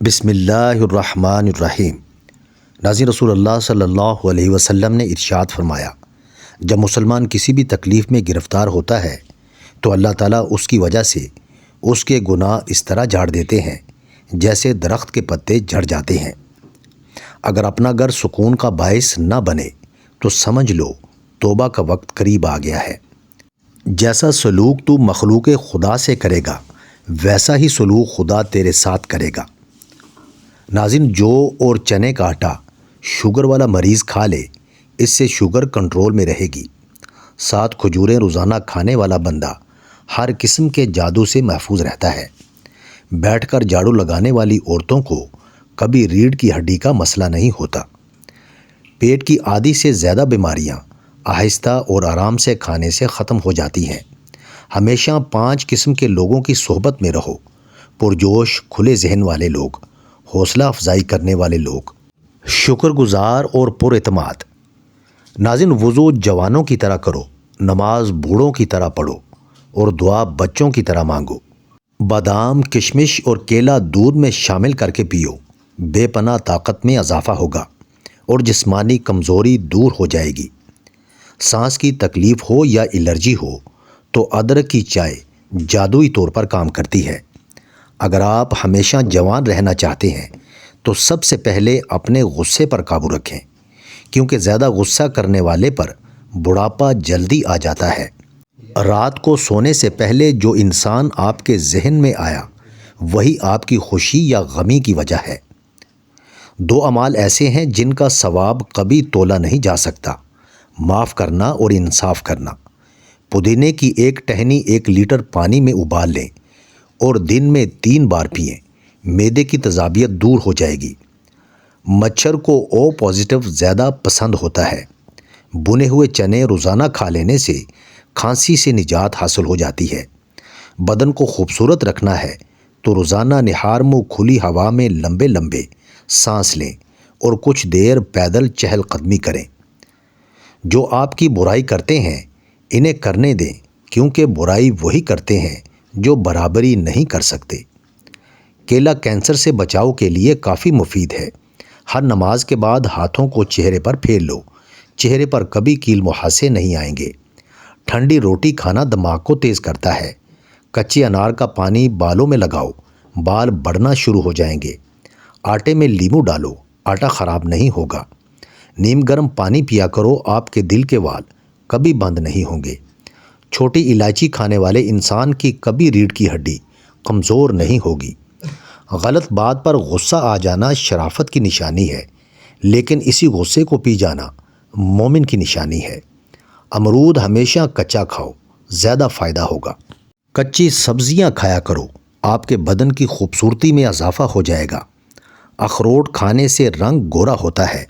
بسم اللہ الرحمن الرحیم۔ ناظرین، رسول اللہ صلی اللہ علیہ وسلم نے ارشاد فرمایا، جب مسلمان کسی بھی تکلیف میں گرفتار ہوتا ہے تو اللہ تعالیٰ اس کی وجہ سے اس کے گناہ اس طرح جھاڑ دیتے ہیں جیسے درخت کے پتے جھڑ جاتے ہیں۔ اگر اپنا گھر سکون کا باعث نہ بنے تو سمجھ لو توبہ کا وقت قریب آ گیا ہے۔ جیسا سلوک تو مخلوق خدا سے کرے گا ویسا ہی سلوک خدا تیرے ساتھ کرے گا۔ ناظرین، جو اور چنے کا آٹا شوگر والا مریض کھا لے اس سے شوگر کنٹرول میں رہے گی۔ 7 کھجوریں روزانہ کھانے والا بندہ ہر قسم کے جادو سے محفوظ رہتا ہے۔ بیٹھ کر جھاڑو لگانے والی عورتوں کو کبھی ریڑھ کی ہڈی کا مسئلہ نہیں ہوتا۔ پیٹ کی آدھی سے زیادہ بیماریاں آہستہ اور آرام سے کھانے سے ختم ہو جاتی ہیں۔ ہمیشہ 5 قسم کے لوگوں کی صحبت میں رہو: پرجوش کھلے ذہن والے لوگ، حوصلہ افزائی کرنے والے لوگ، شکر گزار اور پر اعتماد۔ ناظرین، وضو جوانوں کی طرح کرو، نماز بوڑھوں کی طرح پڑھو اور دعا بچوں کی طرح مانگو۔ بادام، کشمش اور کیلا دودھ میں شامل کر کے پیو، بے پناہ طاقت میں اضافہ ہوگا اور جسمانی کمزوری دور ہو جائے گی۔ سانس کی تکلیف ہو یا الرجی ہو تو ادرک کی چائے جادوئی طور پر کام کرتی ہے۔ اگر آپ ہمیشہ جوان رہنا چاہتے ہیں تو سب سے پہلے اپنے غصے پر قابو رکھیں، کیونکہ زیادہ غصہ کرنے والے پر بڑھاپا جلدی آ جاتا ہے۔ رات کو سونے سے پہلے جو انسان آپ کے ذہن میں آیا وہی آپ کی خوشی یا غمی کی وجہ ہے۔ 2 اعمال ایسے ہیں جن کا ثواب کبھی تولا نہیں جا سکتا: معاف کرنا اور انصاف کرنا۔ پودینے کی ایک ٹہنی 1 لیٹر پانی میں ابال لیں اور دن میں 3 بار پئیں، معدے کی تیزابیت دور ہو جائے گی۔ مچھر کو او پازیٹیو زیادہ پسند ہوتا ہے۔ بنے ہوئے چنے روزانہ کھا لینے سے کھانسی سے نجات حاصل ہو جاتی ہے۔ بدن کو خوبصورت رکھنا ہے تو روزانہ نہار منہ کھلی ہوا میں لمبے لمبے سانس لیں اور کچھ دیر پیدل چہل قدمی کریں۔ جو آپ کی برائی کرتے ہیں انہیں کرنے دیں، کیونکہ برائی وہی کرتے ہیں جو برابری نہیں کر سکتے۔ کیلا کینسر سے بچاؤ کے لیے کافی مفید ہے۔ ہر نماز کے بعد ہاتھوں کو چہرے پر پھیر لو، چہرے پر کبھی کیل مہاسے نہیں آئیں گے۔ ٹھنڈی روٹی کھانا دماغ کو تیز کرتا ہے۔ کچے انار کا پانی بالوں میں لگاؤ، بال بڑھنا شروع ہو جائیں گے۔ آٹے میں لیمو ڈالو، آٹا خراب نہیں ہوگا۔ نیم گرم پانی پیا کرو، آپ کے دل کے وال کبھی بند نہیں ہوں گے۔ چھوٹی الائچی کھانے والے انسان کی کبھی ریڑھ کی ہڈی کمزور نہیں ہوگی۔ غلط بات پر غصہ آ جانا شرافت کی نشانی ہے، لیکن اسی غصے کو پی جانا مومن کی نشانی ہے۔ امرود ہمیشہ کچا کھاؤ، زیادہ فائدہ ہوگا۔ کچی سبزیاں کھایا کرو، آپ کے بدن کی خوبصورتی میں اضافہ ہو جائے گا۔ اخروٹ کھانے سے رنگ گورا ہوتا ہے۔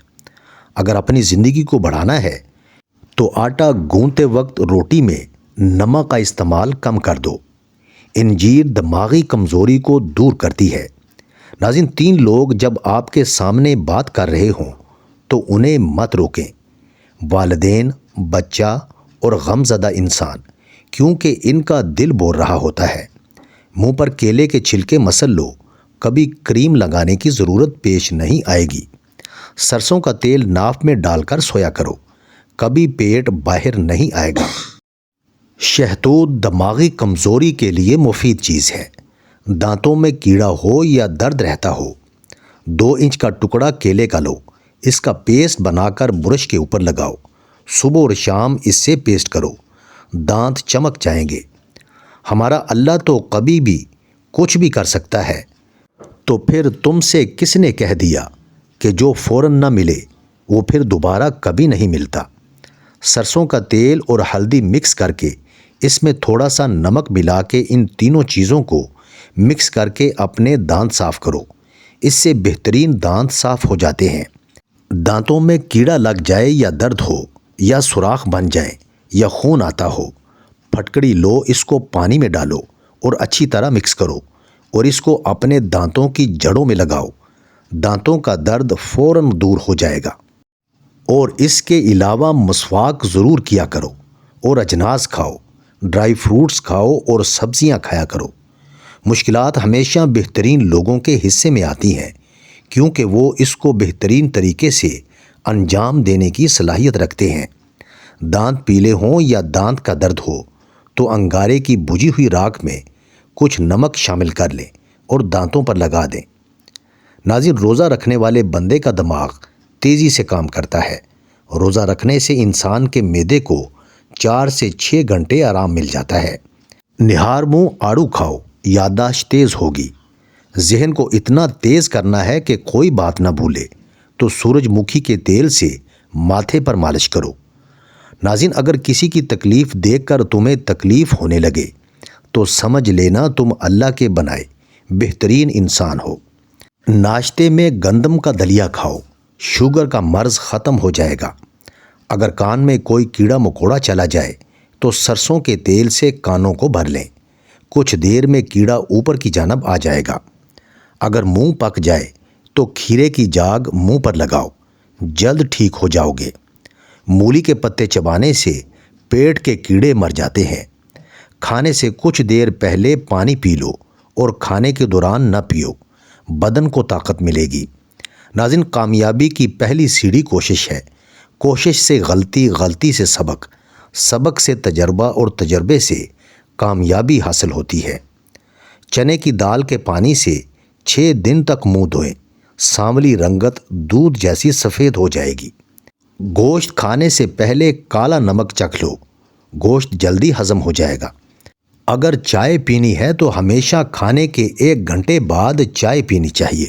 اگر اپنی زندگی کو بڑھانا ہے تو آٹا گوندتے وقت روٹی میں نمک کا استعمال کم کر دو۔ انجیر دماغی کمزوری کو دور کرتی ہے۔ ناظرین، 3 لوگ جب آپ کے سامنے بات کر رہے ہوں تو انہیں مت روکیں: والدین، بچہ اور غم زدہ انسان، کیونکہ ان کا دل بول رہا ہوتا ہے۔ منہ پر کیلے کے چھلکے مسل لو، کبھی کریم لگانے کی ضرورت پیش نہیں آئے گی۔ سرسوں کا تیل ناف میں ڈال کر سویا کرو، کبھی پیٹ باہر نہیں آئے گا۔ شہتوت دماغی کمزوری کے لیے مفید چیز ہے۔ دانتوں میں کیڑا ہو یا درد رہتا ہو، 2 انچ کا ٹکڑا کیلے کا لو، اس کا پیسٹ بنا کر برش کے اوپر لگاؤ، صبح اور شام اس سے پیسٹ کرو، دانت چمک جائیں گے۔ ہمارا اللہ تو کبھی بھی کچھ بھی کر سکتا ہے، تو پھر تم سے کس نے کہہ دیا کہ جو فوراً نہ ملے وہ پھر دوبارہ کبھی نہیں ملتا؟ سرسوں کا تیل اور ہلدی مکس کر کے اس میں تھوڑا سا نمک ملا کے ان تینوں چیزوں کو مکس کر کے اپنے دانت صاف کرو، اس سے بہترین دانت صاف ہو جاتے ہیں۔ دانتوں میں کیڑا لگ جائے یا درد ہو یا سوراخ بن جائیں یا خون آتا ہو، پھٹکڑی لو، اس کو پانی میں ڈالو اور اچھی طرح مکس کرو اور اس کو اپنے دانتوں کی جڑوں میں لگاؤ، دانتوں کا درد فوراً دور ہو جائے گا۔ اور اس کے علاوہ مسواک ضرور کیا کرو اور اجناس کھاؤ، ڈرائی فروٹس کھاؤ اور سبزیاں کھایا کرو۔ مشکلات ہمیشہ بہترین لوگوں کے حصے میں آتی ہیں، کیونکہ وہ اس کو بہترین طریقے سے انجام دینے کی صلاحیت رکھتے ہیں۔ دانت پیلے ہوں یا دانت کا درد ہو تو انگارے کی بجھی ہوئی راکھ میں کچھ نمک شامل کر لیں اور دانتوں پر لگا دیں۔ ناظرین، روزہ رکھنے والے بندے کا دماغ تیزی سے کام کرتا ہے۔ روزہ رکھنے سے انسان کے معدے کو 4 سے 6 گھنٹے آرام مل جاتا ہے۔ نہار منہ آڑو کھاؤ، یادداشت تیز ہوگی۔ ذہن کو اتنا تیز کرنا ہے کہ کوئی بات نہ بھولے تو سورج مکھی کے تیل سے ماتھے پر مالش کرو۔ ناظرین، اگر کسی کی تکلیف دیکھ کر تمہیں تکلیف ہونے لگے تو سمجھ لینا تم اللہ کے بنائے بہترین انسان ہو۔ ناشتے میں گندم کا دلیا کھاؤ، شوگر کا مرض ختم ہو جائے گا۔ اگر کان میں کوئی کیڑا مکوڑا چلا جائے تو سرسوں کے تیل سے کانوں کو بھر لیں، کچھ دیر میں کیڑا اوپر کی جانب آ جائے گا۔ اگر منہ پک جائے تو کھیرے کی جاگ منہ پر لگاؤ، جلد ٹھیک ہو جاؤ گے۔ مولی کے پتے چبانے سے پیٹ کے کیڑے مر جاتے ہیں۔ کھانے سے کچھ دیر پہلے پانی پی لو اور کھانے کے دوران نہ پیو، بدن کو طاقت ملے گی۔ ناظرین، کامیابی کی پہلی سیڑھی کوشش ہے۔ کوشش سے غلطی، غلطی سے سبق، سبق سے تجربہ اور تجربے سے کامیابی حاصل ہوتی ہے۔ چنے کی دال کے پانی سے 6 دن تک منہ دھوئیں، سانولی رنگت دودھ جیسی سفید ہو جائے گی۔ گوشت کھانے سے پہلے کالا نمک چکھ لو، گوشت جلدی ہضم ہو جائے گا۔ اگر چائے پینی ہے تو ہمیشہ کھانے کے 1 گھنٹے بعد چائے پینی چاہیے۔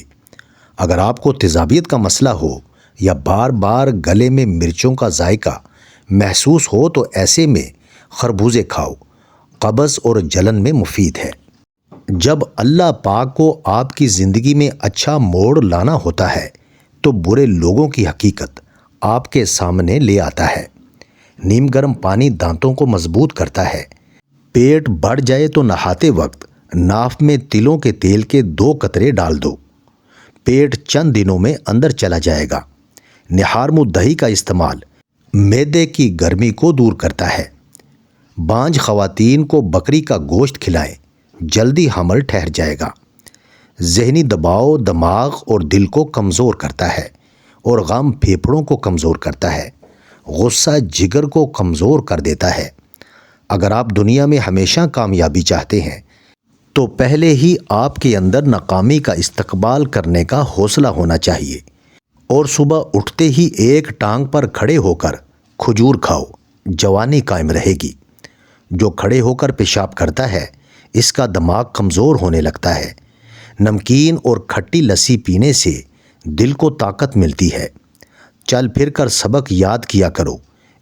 اگر آپ کو تیزابیت کا مسئلہ ہو یا بار بار گلے میں مرچوں کا ذائقہ محسوس ہو تو ایسے میں خربوزے کھاؤ، قبض اور جلن میں مفید ہے۔ جب اللہ پاک کو آپ کی زندگی میں اچھا موڑ لانا ہوتا ہے تو برے لوگوں کی حقیقت آپ کے سامنے لے آتا ہے۔ نیم گرم پانی دانتوں کو مضبوط کرتا ہے۔ پیٹ بڑھ جائے تو نہاتے وقت ناف میں تلوں کے تیل کے 2 قطرے ڈال دو، پیٹ چند دنوں میں اندر چلا جائے گا۔ نہار منہ دہی کا استعمال معدے کی گرمی کو دور کرتا ہے۔ بانجھ خواتین کو بکری کا گوشت کھلائیں، جلدی حمل ٹھہر جائے گا۔ ذہنی دباؤ دماغ اور دل کو کمزور کرتا ہے اور غم پھیپھڑوں کو کمزور کرتا ہے۔ غصہ جگر کو کمزور کر دیتا ہے۔ اگر آپ دنیا میں ہمیشہ کامیابی چاہتے ہیں تو پہلے ہی آپ کے اندر ناکامی کا استقبال کرنے کا حوصلہ ہونا چاہیے، اور صبح اٹھتے ہی ایک ٹانگ پر کھڑے ہو کر کھجور کھاؤ، جوانی قائم رہے گی۔ جو کھڑے ہو کر پیشاب کرتا ہے اس کا دماغ کمزور ہونے لگتا ہے۔ نمکین اور کھٹی لسی پینے سے دل کو طاقت ملتی ہے۔ چل پھر کر سبق یاد کیا کرو،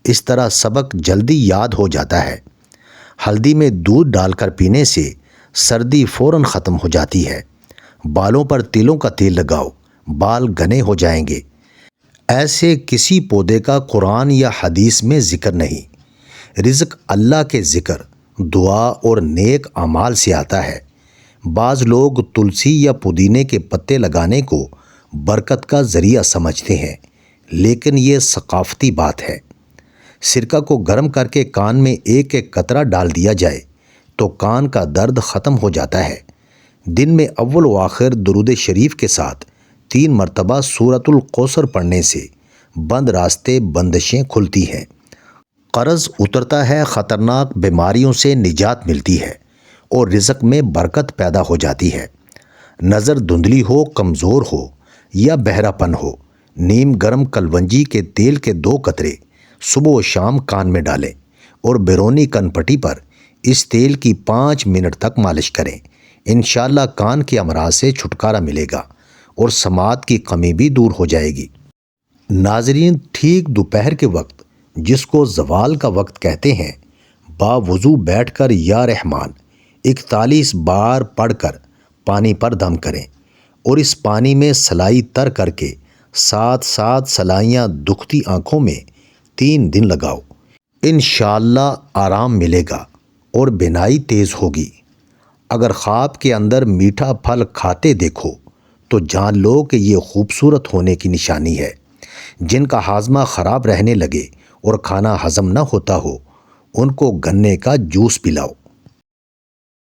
اس طرح سبق جلدی یاد ہو جاتا ہے۔ ہلدی میں دودھ ڈال کر پینے سے سردی فوراً ختم ہو جاتی ہے۔ بالوں پر تلوں کا تیل لگاؤ، بال گھنے ہو جائیں گے۔ ایسے کسی پودے کا قرآن یا حدیث میں ذکر نہیں۔ رزق اللہ کے ذکر، دعا اور نیک اعمال سے آتا ہے۔ بعض لوگ تلسی یا پودینے کے پتے لگانے کو برکت کا ذریعہ سمجھتے ہیں، لیکن یہ ثقافتی بات ہے۔ سرکہ کو گرم کر کے کان میں 1 قطرہ ڈال دیا جائے تو کان کا درد ختم ہو جاتا ہے۔ دن میں اول و آخر درود شریف کے ساتھ 3 مرتبہ سورۃ الکوثر پڑھنے سے بند راستے بندشیں کھلتی ہیں، قرض اترتا ہے، خطرناک بیماریوں سے نجات ملتی ہے اور رزق میں برکت پیدا ہو جاتی ہے۔ نظر دھندلی ہو، کمزور ہو یا بہرا پن ہو، نیم گرم کلونجی کے تیل کے 2 قطرے صبح و شام کان میں ڈالیں اور بیرونی کن پٹی پر اس تیل کی 5 منٹ تک مالش کریں۔ انشاءاللہ کان کے امراض سے چھٹکارا ملے گا اور سماعت کی کمی بھی دور ہو جائے گی۔ ناظرین، ٹھیک دوپہر کے وقت، جس کو زوال کا وقت کہتے ہیں، باوضو بیٹھ کر یا رحمان 41 بار پڑھ کر پانی پر دم کریں اور اس پانی میں سلائی تر کر کے 7 سلائیاں دکھتی آنکھوں میں 3 دن لگاؤ۔ انشاءاللہ آرام ملے گا اور بینائی تیز ہوگی۔ اگر خواب کے اندر میٹھا پھل کھاتے دیکھو تو جان لو کہ یہ خوبصورت ہونے کی نشانی ہے۔ جن کا ہاضمہ خراب رہنے لگے اور کھانا ہضم نہ ہوتا ہو، ان کو گنے کا جوس پلاؤ۔